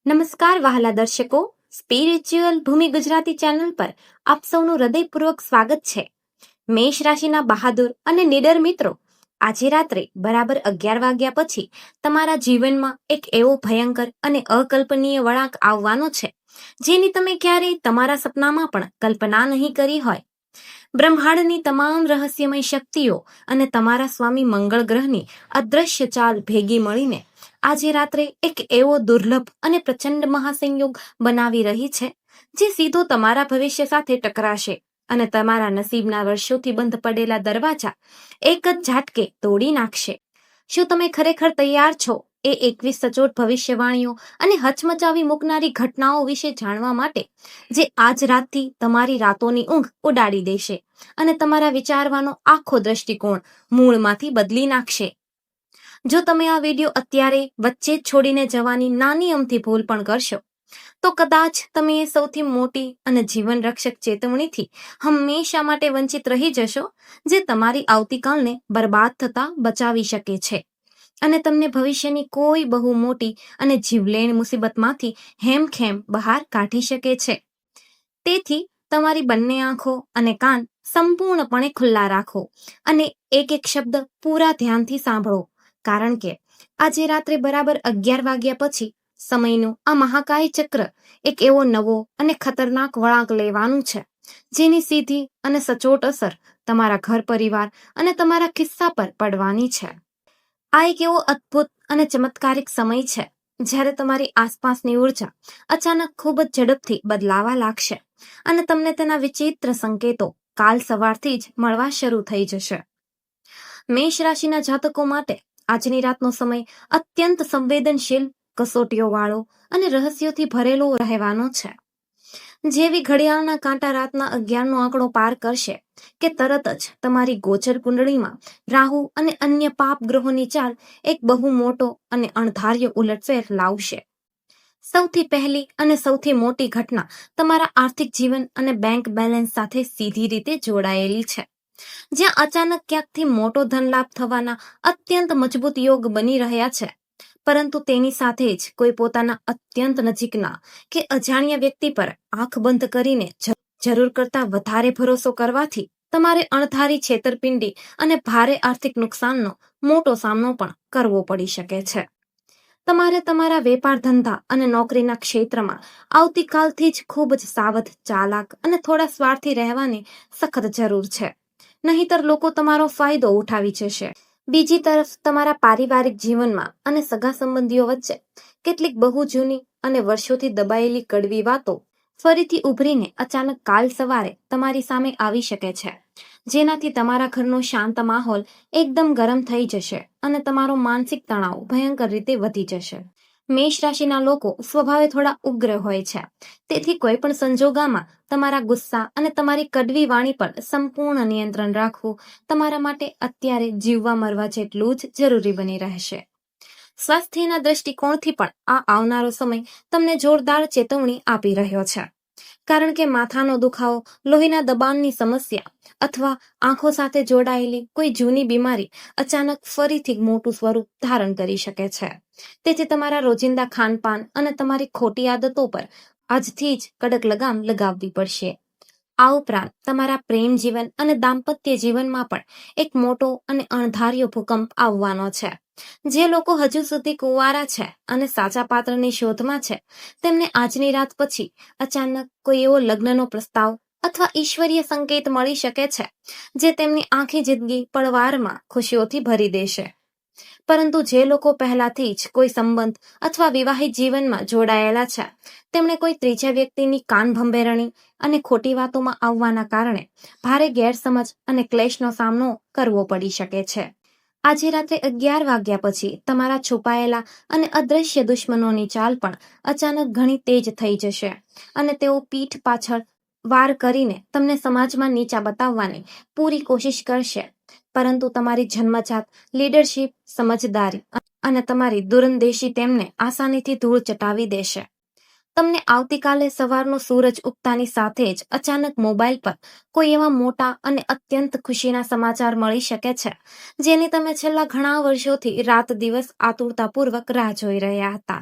નમસ્કાર વહાલા દર્શકો, સ્પિરિચ્યુઅલ ભૂમિ ગુજરાતી ચેનલ પર આપ સૌનું હૃદયપૂર્વક સ્વાગત છે. મેષ રાશિના બહાદુર અને નિડર મિત્રો, આજે રાત્રે બરાબર 11 વાગ્યા પછી તમારા જીવનમાં એક એવો ભયંકર અને અકલ્પનીય વળાંક આવવાનો છે જેની તમે ક્યારેય તમારા સપનામાં પણ કલ્પના નહીં કરી હોય. બ્રહ્માંડની તમામ રહસ્યમય શક્તિઓ અને તમારા સ્વામી મંગળ ગ્રહની અદ્રશ્ય ચાલ ભેગી મળીને આજે રાત્રે એક એવો દુર્લભ અને પ્રચંડ મહાસંયોગ બનાવી રહી છે જે સીધો તમારા ભવિષ્ય સાથે ટકરાશે અને તમારા નસીબના વર્ષોથી બંધ પડેલા દરવાજા એક જ ઝાટકે તોડી નાખશે. શું તમે ખરેખર તૈયાર છો એ 21 સચોટ ભવિષ્યવાણીઓ અને હચમચાવી મૂકનારી ઘટનાઓ વિશે જાણવા માટે, જે આજ રાતથી તમારી રાતોની ઊંઘ ઉડાડી દેશે અને તમારા વિચારવાનો આખો દ્રષ્ટિકોણ મૂળમાંથી બદલી નાખશે? જો તમે આ વિડીયો અત્યારે વચ્ચે જ છોડીને જવાની નાની અમથી ભૂલ પણ કરશો તો કદાચ તમે એ સૌથી મોટી અને જીવન રક્ષક ચેતવણીથી હંમેશા માટે વંચિત રહી જશો જે તમારી આવતીકાલને બરબાદ થતા બચાવી શકે છે અને તમને ભવિષ્યની કોઈ બહુ મોટી અને જીવલેણ મુસીબતમાંથી હેમખેમ બહાર કાઢી શકે છે. તેથી તમારી બંને આંખો અને કાન સંપૂર્ણપણે ખુલ્લા રાખો અને એક એક શબ્દ પૂરા ધ્યાનથી સાંભળો, કારણ કે આજે રાત્રે બરાબર 11 વાગ્યા પછી સમયનું આ મહાકાય ચક્ર એક એવો નવો અને ખતરનાક વળાંક લેવાનું છે જેની સીધી અને સચોટ અસર તમારા ઘર પરિવાર અને તમારા ખિસ્સા પર પડવાની છે. આ એક એવો અદ્ભુત અને ચમત્કારિક સમય છે જ્યારે તમારી આસપાસની ઉર્જા અચાનક ખૂબ જ ઝડપથી બદલાવા લાગશે અને તમને તેના વિચિત્ર સંકેતો કાલ સવારથી જ મળવા શરૂ થઈ જશે. મેષ રાશિના જાતકો માટે આજની રાતનો સમય અત્યંત સંવેદનશીલ, કસોટીઓવાળો અને રહસ્યોથી ભરેલો રહેવાનો છે. જેવી ઘડિયાળના કાંટા રાતના 11નો આંકડો પાર કરશે કે તરત જ તમારી ગોચર કુંડળીમાં રાહુ અને અન્ય પાપ ગ્રહોની ચાલ એક બહુ મોટો અને અણધાર્યો ઉલટફેર લાવશે. સૌથી પહેલી અને સૌથી મોટી ઘટના તમારા આર્થિક જીવન અને બેંક બેલેન્સ સાથે સીધી રીતે જોડાયેલી છે, જ્યાં અચાનક ક્યાંકથી મોટો ધનલાભ થવાના અત્યંત મજબૂત યોગ બની રહ્યા છે. પરંતુ તેની સાથે જ કોઈ પોતાના અત્યંત નજીકના કે અજાણ્યા વ્યક્તિ પર આંખ બંધ કરીને જરૂર કરતાં વધારે ભરોસો કરવાથી તમારે અણધારી છેતરપિંડી અને ભારે આર્થિક નુકસાનનો મોટો સામનો પણ કરવો પડી શકે છે. તમારે તમારા વેપાર ધંધા અને નોકરીના ક્ષેત્રમાં આવતીકાલથી જ ખૂબ જ સાવધ, ચાલાક અને થોડા સ્વાર્થી રહેવાની સખત જરૂર છે, નહીંતર લોકો તમારો ફાયદો ઉઠાવી જશે. બીજી તરફ તમારા પારિવારિક જીવનમાં અને સગા સંબંધીઓ વચ્ચે કેટલીક બહુ જૂની અને વર્ષોથી દબાયેલી કડવી વાતો ફરીથી ઉભરીને અચાનક કાલ સવારે તમારી સામે આવી શકે છે, જેનાથી તમારા ઘરનો શાંત માહોલ એકદમ ગરમ થઈ જશે અને તમારો માનસિક તણાવ ભયંકર રીતે વધી જશે. મેષ રાશિના લોકો સ્વભાવે થોડા ઉગ્ર હોય છે, તેથી કોઈ પણ સંજોગોમાં તમારા ગુસ્સા અને તમારી કડવી વાણી પર સંપૂર્ણ નિયંત્રણ રાખવું તમારા માટે અત્યારે જીવવા મરવા જેટલું જ જરૂરી બની રહેશે. સ્વાસ્થ્યના દ્રષ્ટિકોણથી પણ આ આવનારો સમય તમને જોરદાર ચેતવણી આપી રહ્યો છે, કારણ કે માથાનો દુખાવો, લોહીના દબાણની સમસ્યા અથવા આંખો સાથે જોડાયેલી કોઈ જૂની બીમારી અચાનક ફરીથી મોટું સ્વરૂપ ધારણ કરી શકે છે. તેથી તમારા રોજિંદા ખાનપાન અને તમારી ખોટી આદતો પર આજથી જ કડક લગામ લગાવવી પડશે. આ ઉપરાંત તમારા પ્રેમ જીવન અને દાંપત્ય જીવનમાં પણ એક મોટો અને અણધાર્યો ભૂકંપ આવવાનો છે. જે લોકો હજુ સુધી કુંવારા છે અને સાચા પાત્રની શોધમાં છે, તેમને આજની રાત પછી અચાનક કોઈ એવો લગ્નનો પ્રસ્તાવ અથવા ઈશ્વરીય સંકેત મળી શકે છે જે તેમની આખી જિંદગી પળવારમાં ખુશીઓથી ભરી દેશે. પરંતુ જે લોકો પહેલાથી જ કોઈ સંબંધ અથવા વિવાહિત જીવનમાં જોડાયેલા છે, તેમણે કોઈ ત્રીજા વ્યક્તિની કાનભંભેરણી અને ખોટી વાતોમાં આવવાના કારણે ભારે ગેરસમજ અને ક્લેશનો સામનો કરવો પડી શકે છે. આજે રાત્રે 11 વાગ્યા પછી તમારા છુપાયેલા અને અદ્રશ્ય દુશ્મનોની ચાલ પણ અચાનક ઘણી તેજ થઈ જશે અને તેઓ પીઠ પાછળ વાર કરીને તમને સમાજમાં નીચા બતાવવાની પૂરી કોશિશ કરશે. પરંતુ તમારી જન્મજાત લીડરશિપ, સમજદારી અને તમારી દૂરંદેશી તેમને આસાનીથી ધૂળ ચટાવી દેશે. તમને આવતીકાલે સવારનો સૂરજ ઉગતાની સાથે જ અચાનક મોબાઈલ પર કોઈ એવા મોટા અને અત્યંત ખુશીના સમાચાર મળી શકે છે જેની તમે છેલ્લા ઘણા વર્ષોથી રાત દિવસ આતુરતાપૂર્વક રાહ જોઈ રહ્યા હતા.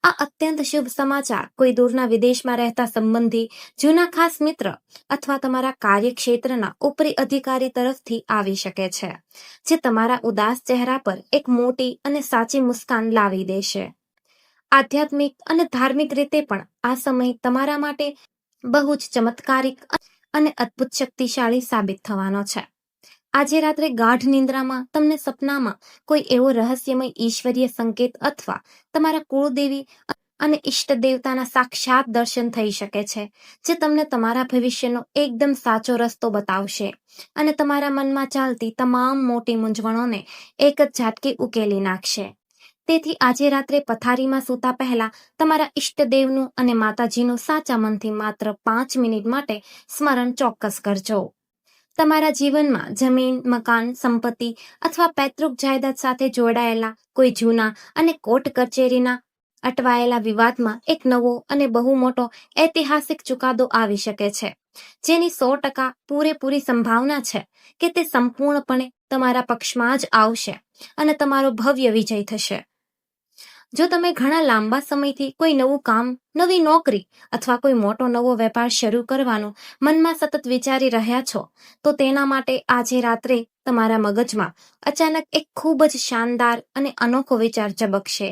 આ અત્યંત શુભ સમાચાર કોઈ દૂરના વિદેશમાં રહેતા સંબંધી, જૂના ખાસ મિત્ર અથવા તમારા કાર્યક્ષેત્રના ઉપરી અધિકારી તરફથી આવી શકે છે, જે તમારા ઉદાસ ચહેરા પર એક મોટી અને સાચી મુસ્કાન લાવી દેશે. આધ્યાત્મિક અને ધાર્મિક રીતે પણ આ સમય તમારા માટે બહુ જ ચમત્કારિક અને અદ્ભુત શક્તિશાળી સાબિત થવાનો છે. આજે રાત્રે ગાઢ નિંદ્રામાં તમને સપનામાં કોઈ એવો રહસ્યમય ઈશ્વરીય સંકેત અથવા તમારા કુળદેવી અને ઈષ્ટ દેવતાના સાક્ષાત દર્શન થઈ શકે છે, જે તમને તમારા ભવિષ્યનો એકદમ સાચો રસ્તો બતાવશે અને તમારા મનમાં ચાલતી તમામ મોટી મૂંઝવણોને એક જ ઝાટકે ઉકેલી નાખશે. તેથી આજે રાત્રે પથારીમાં સૂતા પહેલા તમારા ઈષ્ટદેવનું અને માતાજીનું સાચા મનથી માત્ર 5 મિનિટ માટે સ્મરણ ચોક્કસ કરજો. તમારા જીવનમાં જમીન, મકાન, સંપત્તિ અથવા પૈતૃક જાયદાદ સાથે જોડાયેલા કોઈ જૂના અને કોર્ટ કચેરીના અટવાયેલા વિવાદમાં એક નવો અને બહુ મોટો ઐતિહાસિક ચુકાદો આવી શકે છે, જેની 100% પૂરેપૂરી સંભાવના છે કે તે સંપૂર્ણપણે તમારા પક્ષમાં જ આવશે અને તમારો ભવ્ય વિજય થશે. જો તમે ઘણા લાંબા સમયથી કોઈ નવું કામ, નવી નોકરી અથવા કોઈ મોટો નવો વેપાર શરૂ કરવાનું મનમાં સતત વિચારી રહ્યા છો, તો તેના માટે આજે રાત્રે તમારા મગજમાં અચાનક એક ખૂબ જ શાનદાર અને અનોખો વિચાર ઝબકશે,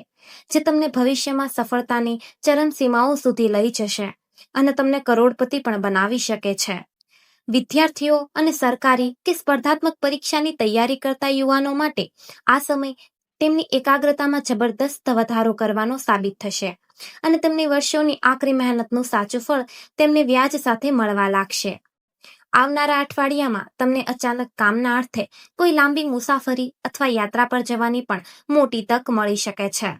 જે તમને ભવિષ્યમાં સફળતાની ચરમસીમાઓ સુધી લઈ જશે અને તમને કરોડપતિ પણ બનાવી શકે છે. વિદ્યાર્થીઓ અને સરકારી કે સ્પર્ધાત્મક પરીક્ષાની તૈયારી કરતા યુવાનો માટે આ સમય તેમની એકાગ્રતામાં જબરદસ્ત વધારો કરવાનો સાબિત થશે અને તેમની વર્ષોની આકરી મહેનતનું સાચું ફળ તેમને વ્યાજ સાથે મળવા લાગશે. આવનારા અઠવાડિયામાં તમને અચાનક કામના અર્થે કોઈ લાંબી મુસાફરી અથવા યાત્રા પર જવાની પણ મોટી તક મળી શકે છે,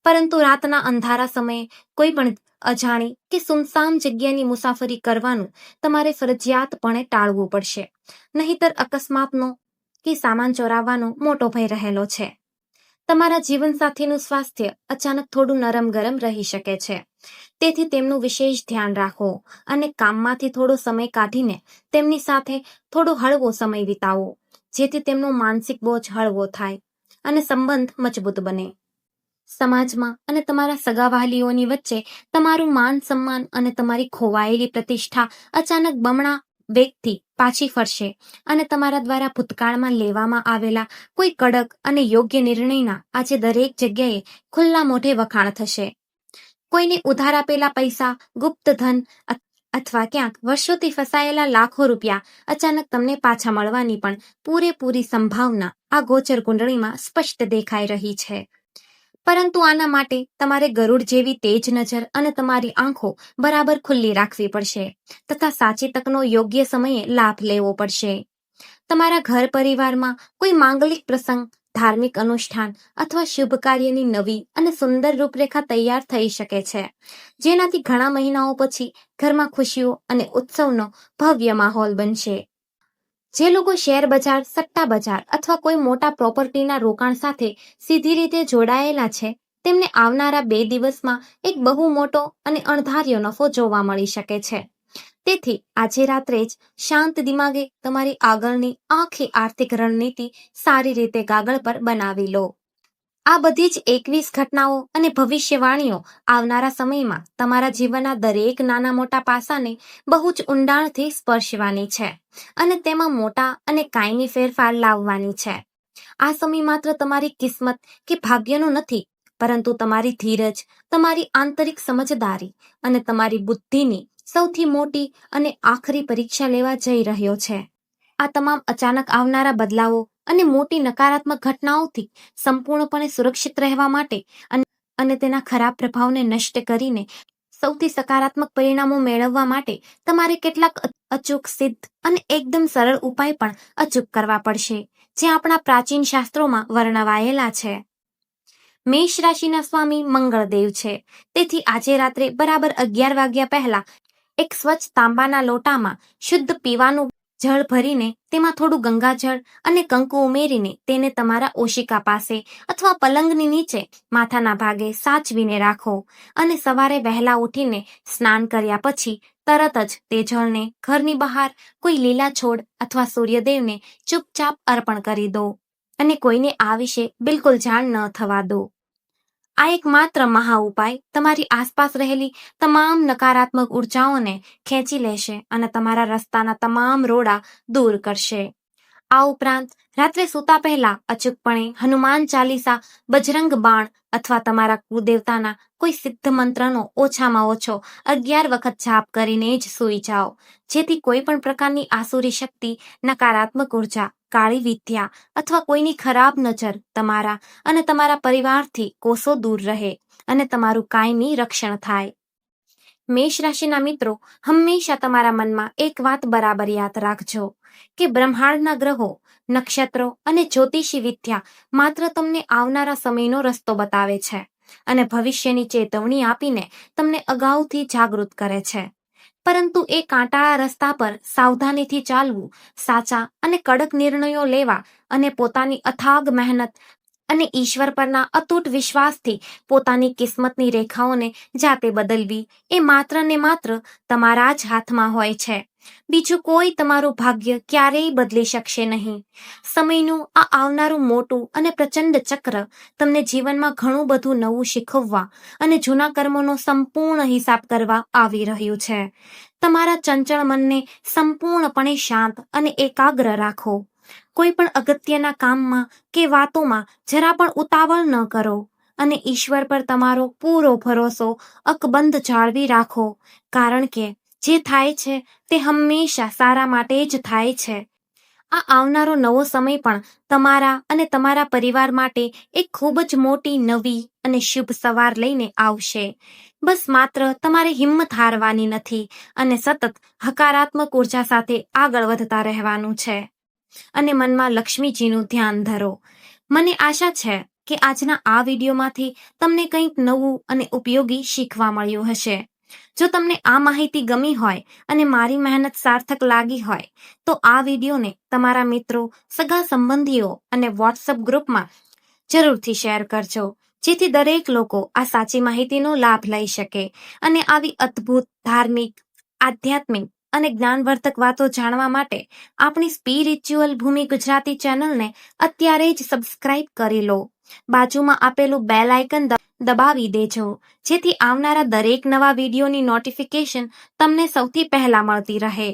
પરંતુ રાતના અંધારા સમયે કોઈ પણ અજાણી કે સુમસામ જગ્યાની મુસાફરી કરવાનું તમારે ફરજિયાતપણે ટાળવું પડશે, નહીંતર અકસ્માતનો કે સામાન ચોરાવવાનો મોટો ભય રહેલો છે. તમારા જીવનસાથીનું સ્વાસ્થ્ય અચાનક થોડું નરમ ગરમ રહી શકે છે, તેથી તેમનું વિશેષ ધ્યાન રાખો અને કામમાંથી થોડો સમય કાઢીને તેમની સાથે થોડો હળવો સમય વિતાવો, જેથી તેમનો માનસિક બોજ હળવો થાય અને સંબંધ મજબૂત બને. સમાજમાં અને તમારા સગાવહાલીઓની વચ્ચે તમારું માન સન્માન અને તમારી ખોવાયેલી પ્રતિષ્ઠા અચાનક બમણા વેગથી પાછી ફરશે અને તમારા દ્વારા ભૂતકાળમાં લેવામાં આવેલા કોઈ કડક અને યોગ્ય નિર્ણયના આજે દરેક જગ્યાએ ખુલ્લા મોઢે વખાણ થશે. કોઈને ઉધાર આપેલા પૈસા, ગુપ્ત ધન અથવા ક્યાંક વર્ષોથી ફસાયેલા લાખો રૂપિયા અચાનક તમને પાછા મળવાની પણ પૂરેપૂરી સંભાવના આ ગોચર કુંડળીમાં સ્પષ્ટ દેખાઈ રહી છે. પરંતુ આના માટે તમારે ગરુડ જેવી તેજ નજર અને તમારી આંખો બરાબર ખુલ્લી રાખવી પડશે તથા સાચી તકનો યોગ્ય સમયે લાભ લેવો પડશે. તમારા ઘર પરિવારમાં કોઈ માંગલિક પ્રસંગ, ધાર્મિક અનુષ્ઠાન અથવા શુભ કાર્યની નવી અને સુંદર રૂપરેખા તૈયાર થઈ શકે છે, જેનાથી ઘણા મહિનાઓ પછી ઘરમાં ખુશીઓ અને ઉત્સવનો ભવ્ય માહોલ બનશે. જે લોકો શેર બજાર, સટ્ટા બજાર અથવા કોઈ મોટા પ્રોપર્ટીના રોકાણ સાથે સીધી રીતે જોડાયેલા છે, તેમને આવનારા 2 દિવસમાં એક બહુ મોટો અને અણધાર્યો નફો જોવા મળી શકે છે. તેથી આજે રાત્રે જ શાંત દિમાગે તમારી આગળની આખી આર્થિક રણનીતિ સારી રીતે કાગળ પર બનાવી લો. આ બધી જ 21 ઘટનાઓ અને ભવિષ્યવાણીઓ આવનારા સમયમાં તમારા જીવનના દરેક નાના મોટા પાસાને બહુ જ ઊંડાણથી સ્પર્શવાની છે અને તેમાં મોટા અને કાયમી ફેરફાર લાવવાની છે. આ સમય માત્ર તમારી કિસ્મત કે ભાગ્યનો નથી, પરંતુ તમારી ધીરજ, તમારી આંતરિક સમજદારી અને તમારી બુદ્ધિની સૌથી મોટી અને આખરી પરીક્ષા લેવા જઈ રહ્યો છે. આ તમામ અચાનક આવનારા બદલાવો અને મોટી નકારાત્મક ઘટનાઓથી સંપૂર્ણપણે સુરક્ષિત રહેવા માટે અને તેના ખરાબ પ્રભાવને નષ્ટ કરીને સૌથી સકારાત્મક પરિણામો મેળવવા માટે તમારે કેટલાક અચૂક, સિદ્ધ અને એકદમ સરળ ઉપાય પણ અચૂક કરવા પડશે, જે આપણા પ્રાચીન શાસ્ત્રોમાં વર્ણવાયેલા છે. મેષ રાશિના સ્વામી મંગળદેવ છે, તેથી આજે રાત્રે બરાબર 11 વાગ્યા પહેલા એક સ્વચ્છ તાંબાના લોટામાં શુદ્ધ પીવાનું જળ ભરીને તેમાં થોડું ગંગાજળ અને કંકુ ઉમેરીને તેને તમારા ઓશિકા પાસે અથવા પલંગની નીચે માથાના ભાગે સાચવીને રાખો અને સવારે વહેલા ઉઠીને સ્નાન કર્યા પછી તરત જ તે જળને ઘરની બહાર કોઈ લીલા છોડ અથવા સૂર્યદેવને ચૂપચાપ અર્પણ કરી દો અને કોઈને આ વિશે બિલકુલ જાણ ન થવા દો. આ એક માત્ર મહા ઉપાય તમારી આસપાસ રહેલી તમામ નકારાત્મક ઉર્જાઓને ખેંચી લેશે અને તમારા રસ્તાના તમામ રોડા દૂર કરશે. આ ઉપરાંત રાત્રે સૂતા પહેલા અચૂકપણે હનુમાન ચાલીસા, બજરંગ બાણ અથવા તમારા કુળદેવતાના કોઈ સિદ્ધ મંત્રનો ઓછામાં ઓછો 11 વખત જાપ કરીને જ સૂઈ જાઓ, જેથી કોઈ પણ પ્રકારની આસુરી શક્તિ, નકારાત્મક ઉર્જા, કાળી વિદ્યા અથવા કોઈની ખરાબ નજર તમારા અને તમારા પરિવારથી કોસો દૂર રહે અને તમારું કાયમી રક્ષણ થાય. મેષ રાશિના મિત્રો, હંમેશા તમારા મનમાં એક વાત બરાબર યાદ રાખજો કે બ્રહ્માંડના ગ્રહો, નક્ષત્રો અને જ્યોતિષી વિદ્યા માત્ર તમને આવનારા સમયનો રસ્તો બતાવે છે અને ભવિષ્યની ચેતવણી આપીને તમને અગાઉથી જાગૃત કરે છે. પરંતુ એ કાંટાળા રસ્તા પર સાવધાનીથી ચાલવું, સાચા અને કડક નિર્ણયો લેવા અને પોતાની અથાગ મહેનત અને ઈશ્વર પરના અતૂટ વિશ્વાસથી પોતાની કિસ્મતની રેખાઓને જાતે બદલવી એ માત્ર ને માત્ર તમારા જ હાથમાં હોય છે. બીજું કોઈ તમારું ભાગ્ય ક્યારેય બદલી શકશે નહીં. સમયનું આ આવનારું મોટું અને પ્રચંડ ચક્ર તમને જીવનમાં ઘણું બધું નવું શીખવવા અને જૂના કર્મોનો સંપૂર્ણ હિસાબ કરવા આવી રહ્યું છે. તમારા ચંચળ મનને સંપૂર્ણપણે શાંત અને એકાગ્ર રાખો. કોઈ પણ અગત્યના કામમાં કે વાતોમાં જરા પણ ઉતાવળ ન કરો અને ઈશ્વર પર તમારો પૂરો ભરોસો અકબંધ જાળવી રાખો, કારણ કે જે થાય છે તે હંમેશા સારા માટે જ થાય છે. આ આવનારો નવો સમય પણ તમારા અને તમારા પરિવાર માટે એક ખૂબ જ મોટી નવી અને શુભ સવાર લઈને આવશે. બસ માત્ર તમારે હિંમત હારવાની નથી અને સતત હકારાત્મક ઉર્જા સાથે આગળ વધતા રહેવાનું છે અને મનમાં લક્ષ્મીજીનું ધ્યાન ધરો. મને આશા છે કે આજના આ વિડીયોમાંથી તમને કંઈક નવું અને ઉપયોગી શીખવા મળ્યું હશે. જો તમને આ માહિતી ગમી હોય અને મારી મહેનત સાર્થક લાગી હોય તો આ વિડીયોને તમારા મિત્રો, સગા સંબંધીઓ અને વોટ્સઅપ ગ્રુપમાં જરૂરથી શેર કરજો, જેથી દરેક લોકો આ સાચી માહિતીનો લાભ લઈ શકે અને આવી અદ્ભુત ધાર્મિક, આધ્યાત્મિક અને જ્ઞાનવર્ધક વાતો જાણવા માટે આપણી સ્પિરિચ્યુઅલ ભૂમિ ગુજરાતી ચેનલને અત્યારે જ સબસ્ક્રાઇબ કરી લો. બાજુમાં આપેલું બેલ આઇકન દબાવી દેજો, જેથી આવનારા દરેક નવા વિડીયોની નોટિફિકેશન તમને સૌથી પહેલા મળતી રહે.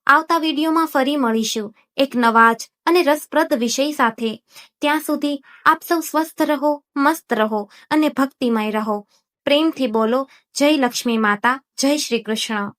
આવતા વિડીયોમાં ફરી મળીશું એક નવા જ અને રસપ્રદ વિષય સાથે. ત્યાં સુધી આપ સૌ સ્વસ્થ રહો, મસ્ત રહો અને ભક્તિમય રહો. પ્રેમથી બોલો જય લક્ષ્મી માતા, જય શ્રી કૃષ્ણ.